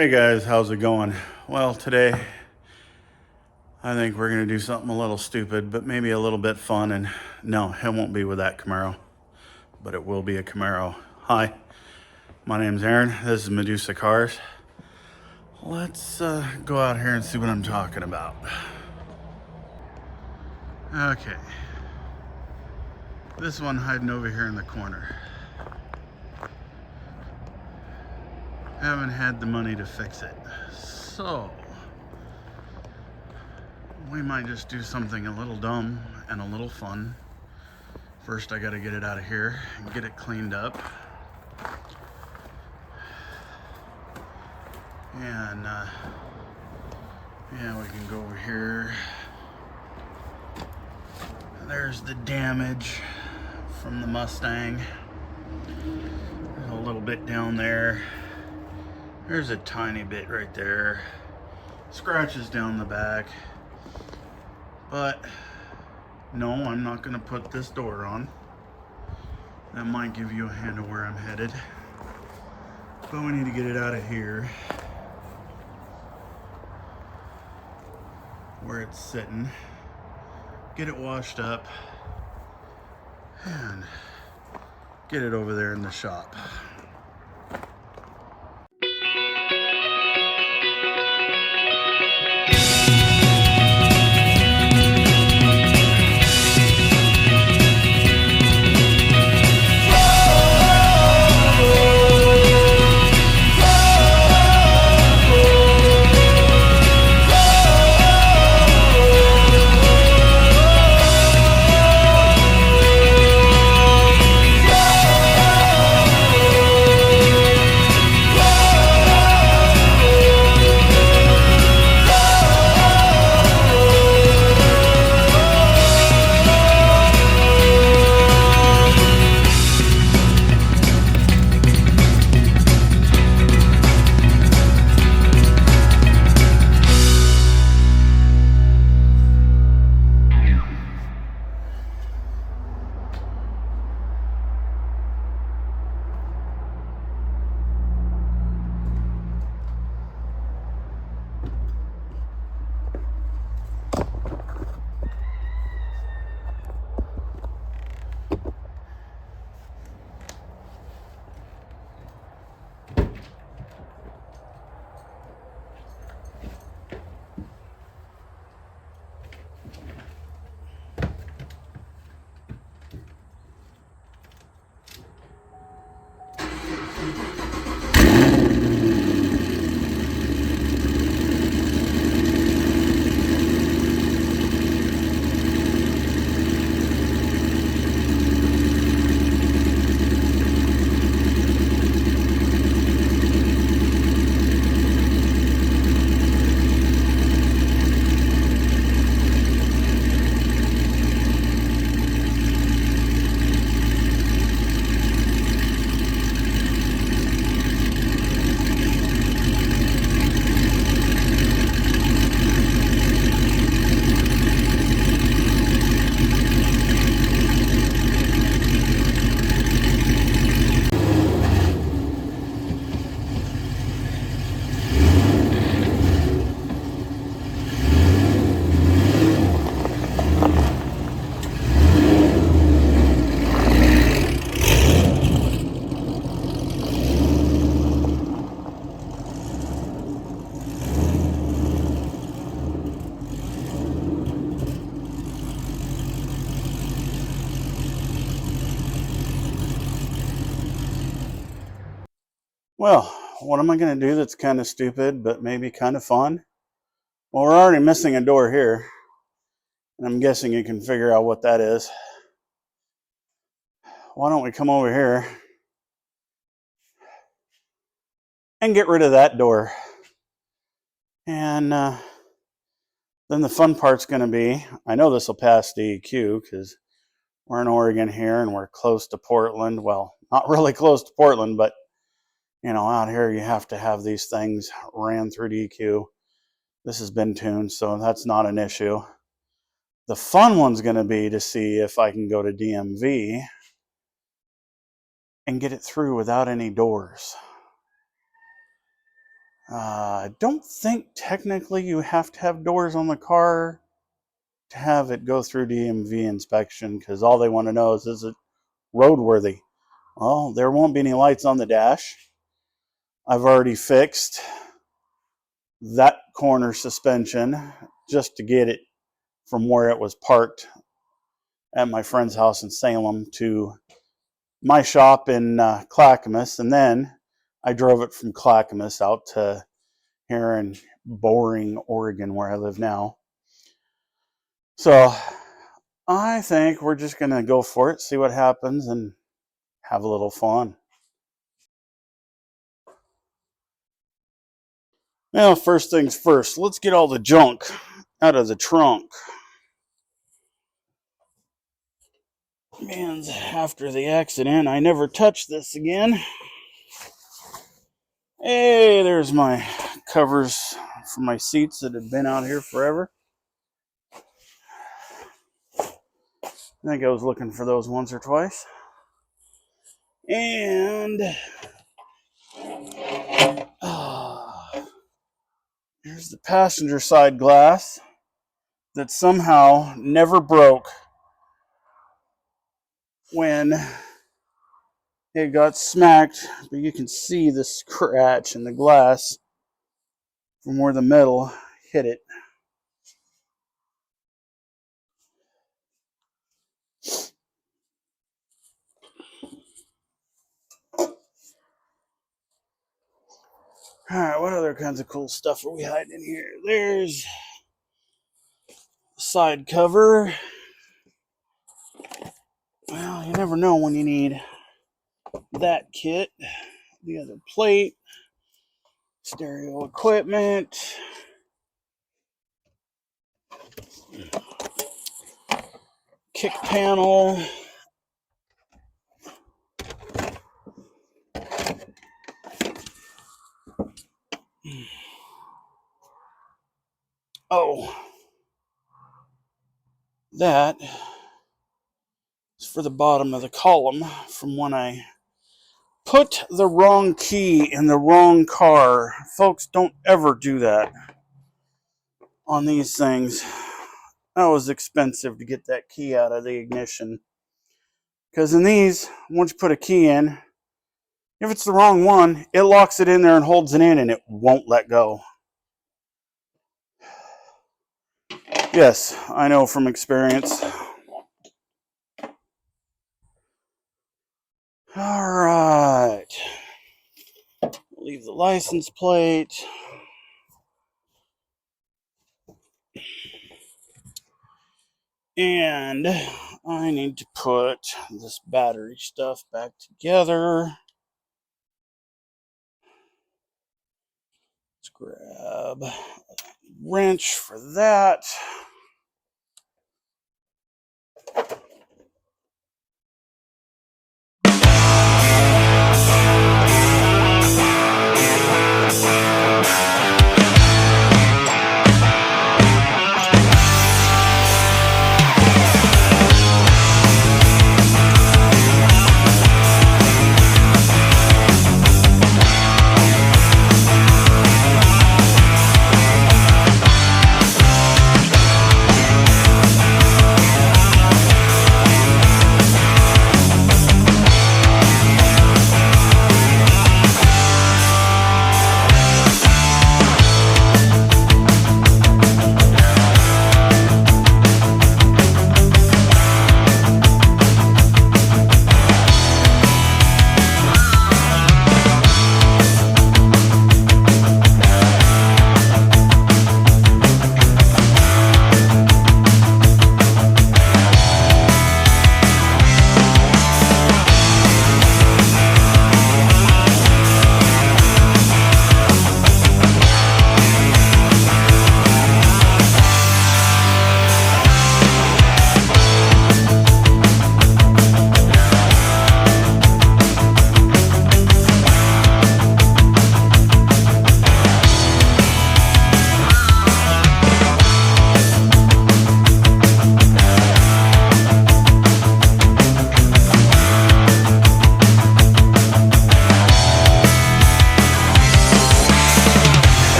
Hey guys, how's it going? Well, today I think we're going to do something a little stupid, but maybe a little bit fun. And no, it won't be with that Camaro, but it will be a Camaro. Hi, my name's Aaron. This is Medusa Cars. Let's go out here and see what I'm talking about. Okay, this one hiding over here in the corner. Haven't had the money to fix it, so we might just do something a little dumb and a little fun. First, I gotta get it out of here and get it cleaned up. And yeah, we can go over here. There's the damage from the Mustang. There's a little bit down there. There's a tiny bit right there. Scratches down the back. But no, I'm not gonna put this door on. That might give you a hint of where I'm headed. But we need to get it out of here, where it's sitting, get it washed up, and get it over there in the shop. Well, what am I going to do that's kind of stupid, but maybe kind of fun? Well, we're already missing a door here, and I'm guessing you can figure out what that is. Why don't we come over here and get rid of that door? And then the fun part's going to be, I know this will pass DEQ because we're in Oregon here and we're close to Portland. Well, not really close to Portland, but you know, out here you have to have these things ran through DEQ. This has been tuned, so that's not an issue. The fun one's going to be to see if I can go to DMV and get it through without any doors. I don't think technically you have to have doors on the car to have it go through DMV inspection, because all they want to know is it roadworthy? Well, there won't be any lights on the dash. I've already fixed that corner suspension just to get it from where it was parked at my friend's house in Salem to my shop in Clackamas, and then I drove it from Clackamas out to here in Boring, Oregon, where I live now. So I think we're just going to go for it, see what happens, and have a little fun. Now, first things first, let's get all the junk out of the trunk. Man, after the accident, I never touched this again. Hey, there's my covers for my seats that had been out here forever. I think I was looking for those once or twice. And here's the passenger side glass that somehow never broke when it got smacked, but you can see the scratch in the glass from where the metal hit it. Alright, what other kinds of cool stuff are we hiding in here? There's the side cover. Well, you never know when you need that kit. The other plate, stereo equipment, kick panel, oh, that is for the bottom of the column from when I put the wrong key in the wrong car. Folks, don't ever do that on these things. That was expensive to get that key out of the ignition. Because in these, once you put a key in, if it's the wrong one, it locks it in there and holds it in, and it won't let go. Yes, I know from experience. All right. Leave the license plate. And I need to put this battery stuff back together. Let's grab a wrench for that.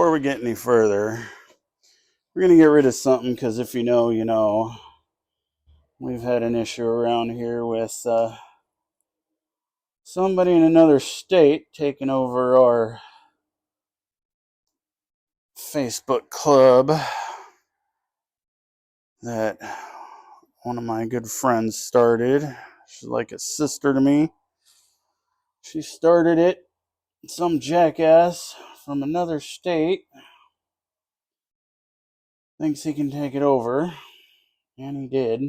before we get any further, we're going to get rid of something, because if you know, you know. We've had an issue around here with somebody in another state taking over our Facebook club that one of my good friends started. She's like a sister to me. She started it. Some jackass from another state thinks he can take it over, and he did.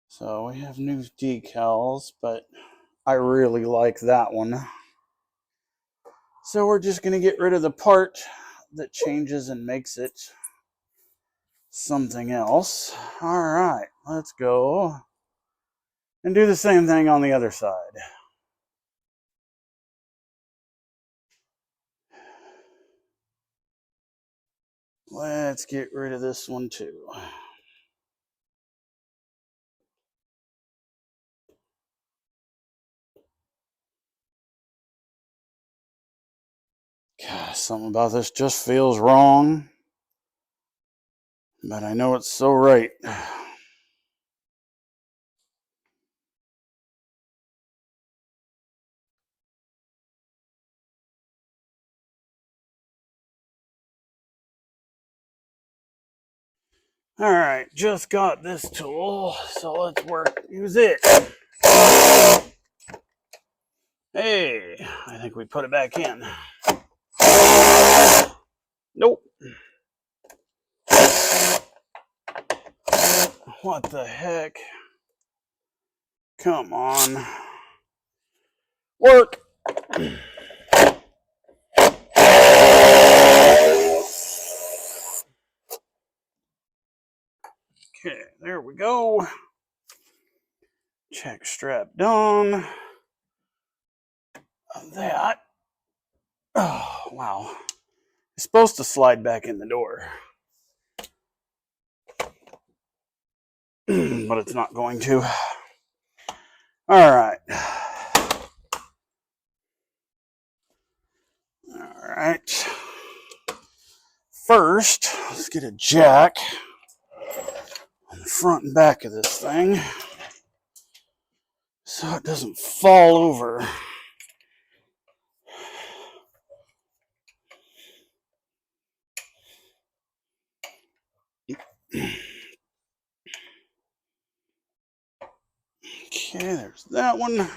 So we have new decals, but I really like that one. So we're just going to get rid of the part that changes and makes it something else. All right, let's go and do the same thing on the other side. Let's get rid of this one too. God, something about this just feels wrong, but I know it's so right. All right, just got this tool, so let's use it. Hey, I think we put it back in. Nope. What the heck? Come on. Work. Okay, there we go. Check strap done. That. Oh, wow. It's supposed to slide back in the door. But it's not going to. All right. All right. First, let's get a jack on the front and back of this thing so it doesn't fall over. Okay, there's that one.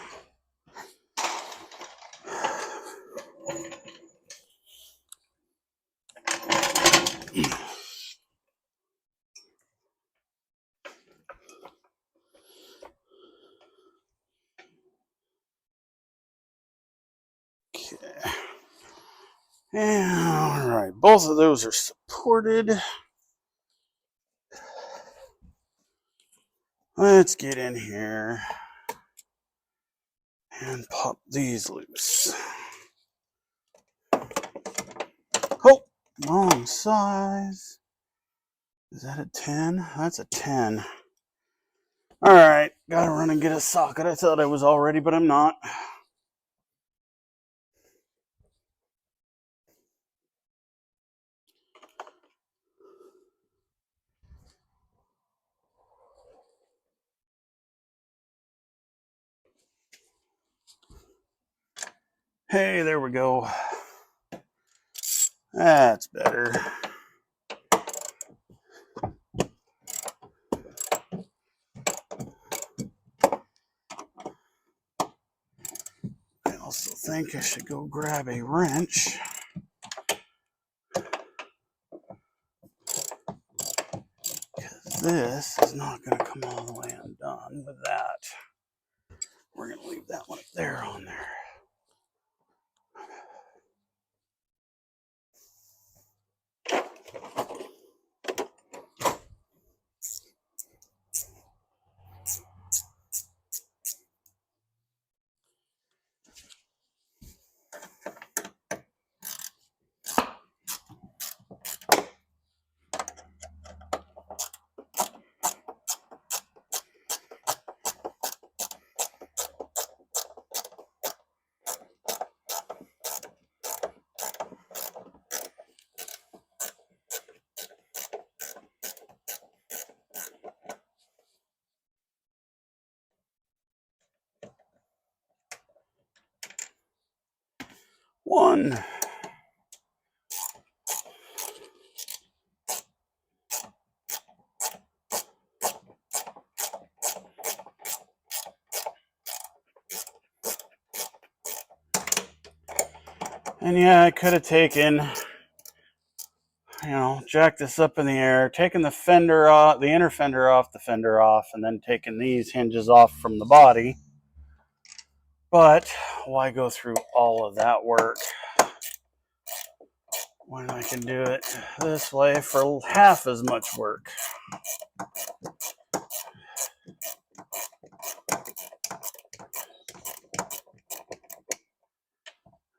Okay. And, all right, both of those are supported. Let's get in here and pop these loose. Oh, wrong size. Is that a 10? That's a 10. All right, gotta run and get a socket. I thought I was all ready, but I'm not. Hey, there we go. That's better. I also think I should go grab a wrench. Because this is not going to come all the way undone with that. We're going to leave that one up there on there. one. And yeah, I could have taken, jacked this up in the air, taken the fender off, the inner fender off, the fender off, and then taken these hinges off from the body. But why go through all of that work when I can do it this way for half as much work?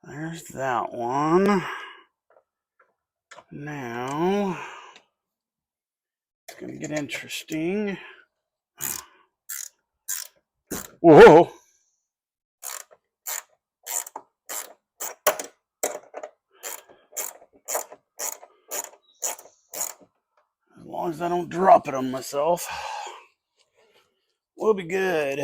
There's that one. Now, it's going to get interesting. Whoa! As long as I don't drop it on myself, we'll be good.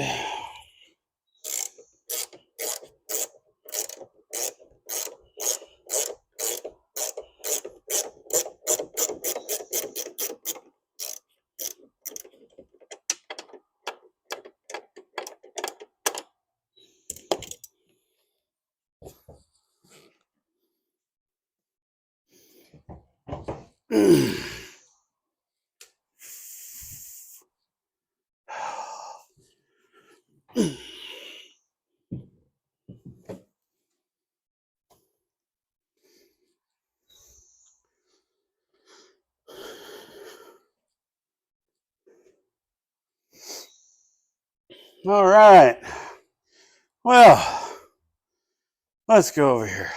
All right. Well, let's go over here.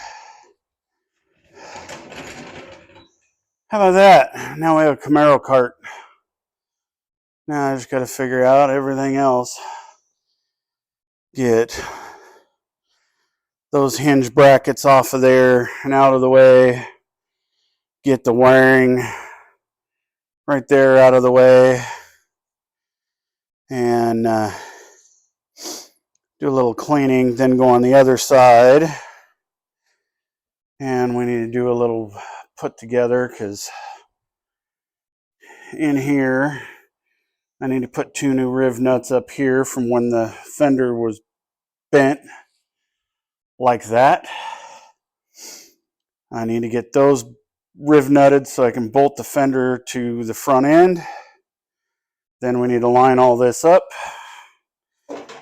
How about that? Now we have a Camaro cart. Now I just got to figure out everything else. Get those hinge brackets off of there and out of the way. Get the wiring right there out of the way. And do a little cleaning, then go on the other side. And we need to do a little put together because in here I need to put 2 new riv nuts up here from when the fender was bent like that. I need to get those riv nutted so I can bolt the fender to the front end. Then we need to line all this up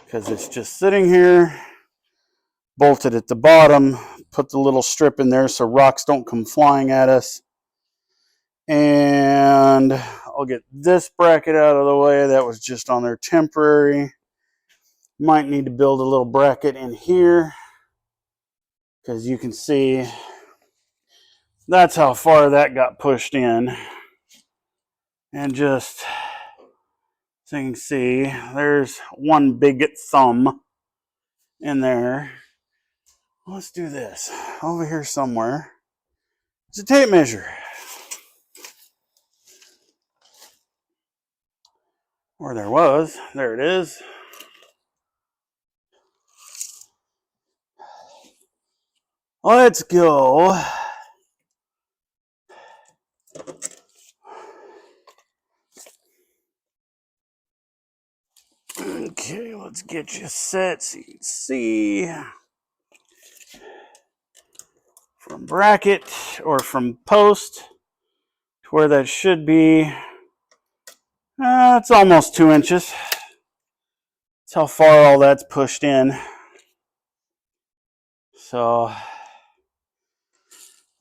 because it's just sitting here. Bolted at the bottom, put the little strip in there so rocks don't come flying at us. And I'll get this bracket out of the way. That was just on there temporary. Might need to build a little bracket in here because you can see that's how far that got pushed in. And just so you can see, there's one big thumb in there. Let's do this. Over here somewhere, it's a tape measure. Or there was. There it is. Let's go. Okay, let's get you set so you can see. From bracket or from post to where that should be. It's almost 2 inches. That's how far all that's pushed in. So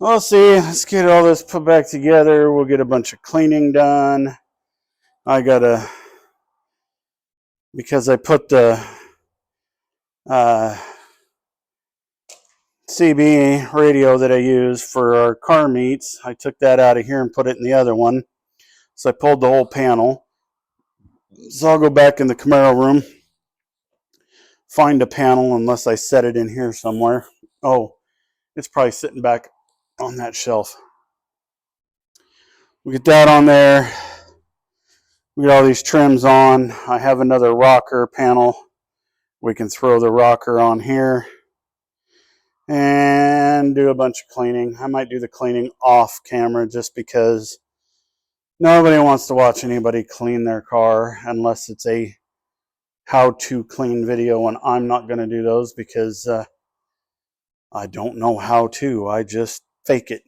we'll see. Let's get all this put back together. We'll get a bunch of cleaning done. I gotta, because I put the CB radio that I use for our car meets, I took that out of here and put it in the other one. So I pulled the whole panel. So I'll go back in the Camaro room, find a panel unless I set it in here somewhere. Oh, it's probably sitting back on that shelf. We get that on there. We get all these trims on. I have another rocker panel. We can throw the rocker on here. And and do a bunch of cleaning. I might do the cleaning off camera just because nobody wants to watch anybody clean their car unless it's a how to clean video, and I'm not going to do those because I don't know how to. I just fake it.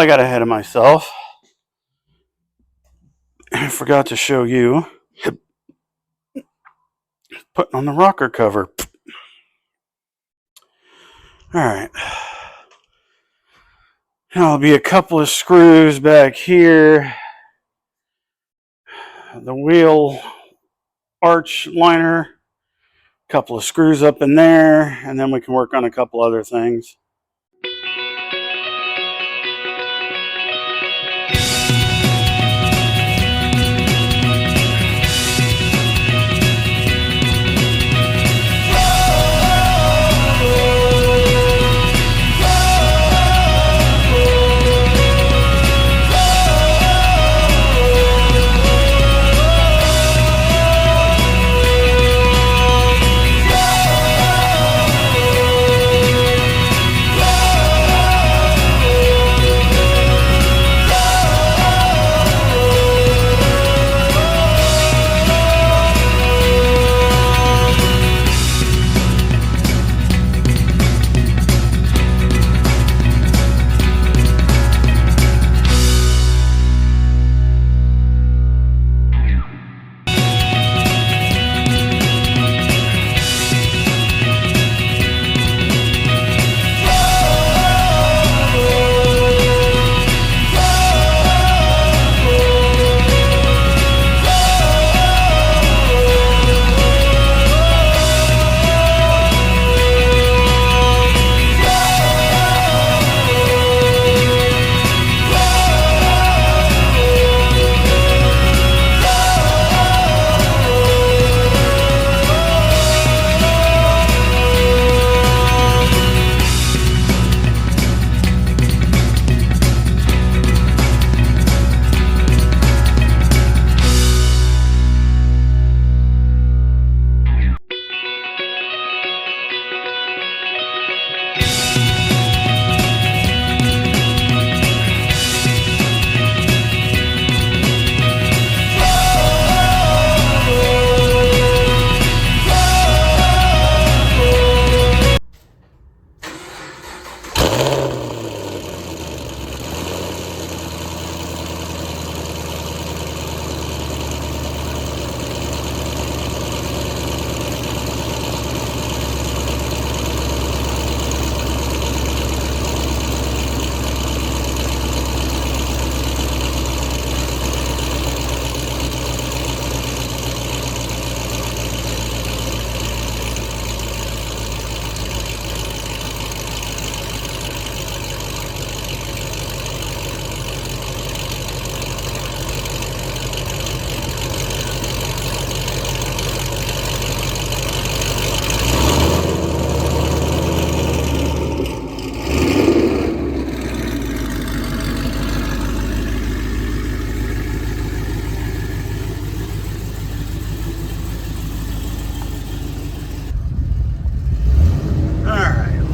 I got ahead of myself. I forgot to show you putting on the rocker cover. Alright. Now there'll be a couple of screws back here. The wheel arch liner. A couple of screws up in there. And then we can work on a couple other things.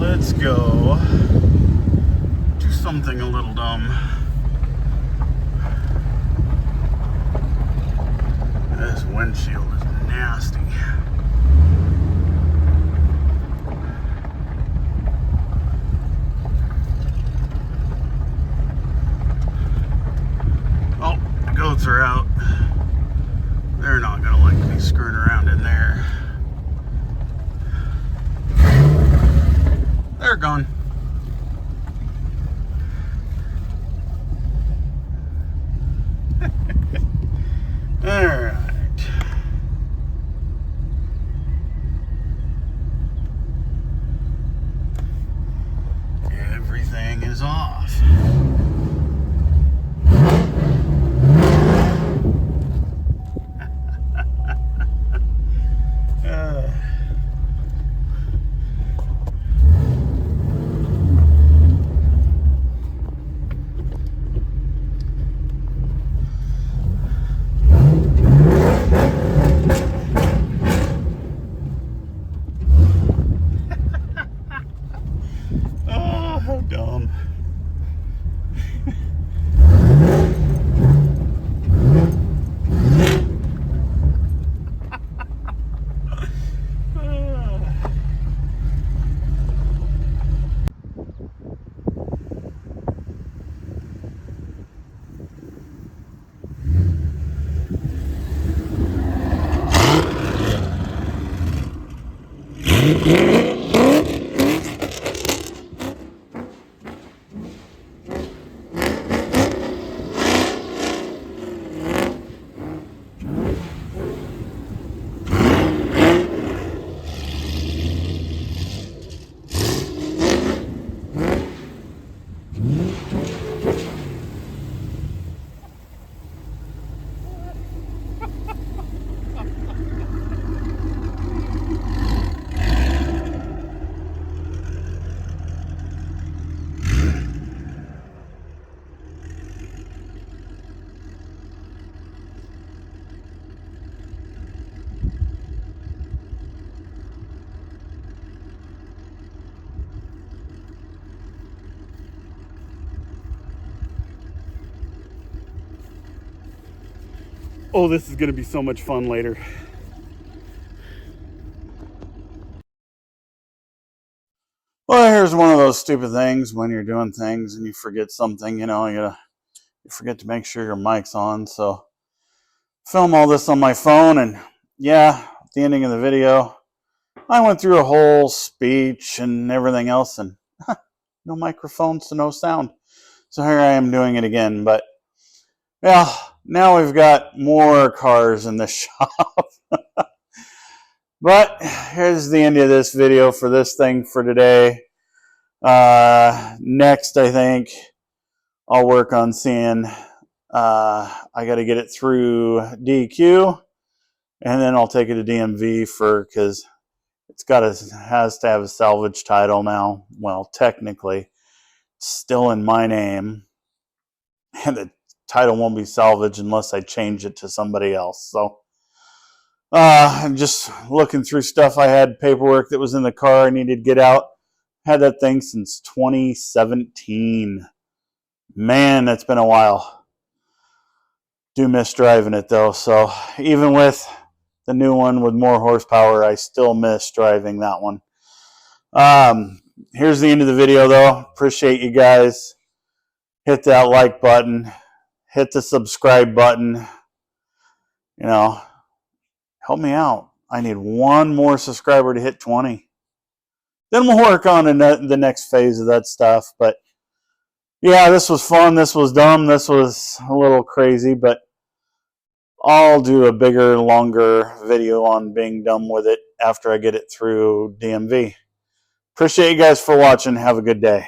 Let's go do something a little dumb. This windshield is nasty. Oh, the goats are out. They're not gonna like me screwing around in there. They're gone. All right. Everything is off. Oh, this is going to be so much fun later. Well, here's one of those stupid things when you're doing things and you forget something, you know, you forget to make sure your mic's on. So film all this on my phone, and yeah, at the ending of the video, I went through a whole speech and everything else, and no microphone, so no sound. So here I am doing it again, but yeah, now we've got more cars in the shop. But here's the end of this video for this thing for today. Next, I think I'll work on seeing, I got to get it through DQ, and then I'll take it to DMV because has to have a salvage title now. Well, technically, it's still in my name, and the title won't be salvaged unless I change it to somebody else. So I'm just looking through stuff. I had paperwork that was in the car I needed to get out. Had that thing since 2017. Man, that's been a while. Do miss driving it though. So even with the new one with more horsepower, I still miss driving that one. Here's the end of the video though. Appreciate you guys. Hit that like button. Hit the subscribe button. You know, help me out. I need one more subscriber to hit 20. Then we'll work on the next phase of that stuff. But yeah, this was fun. This was dumb. This was a little crazy. But I'll do a bigger, longer video on being dumb with it after I get it through DMV. Appreciate you guys for watching. Have a good day.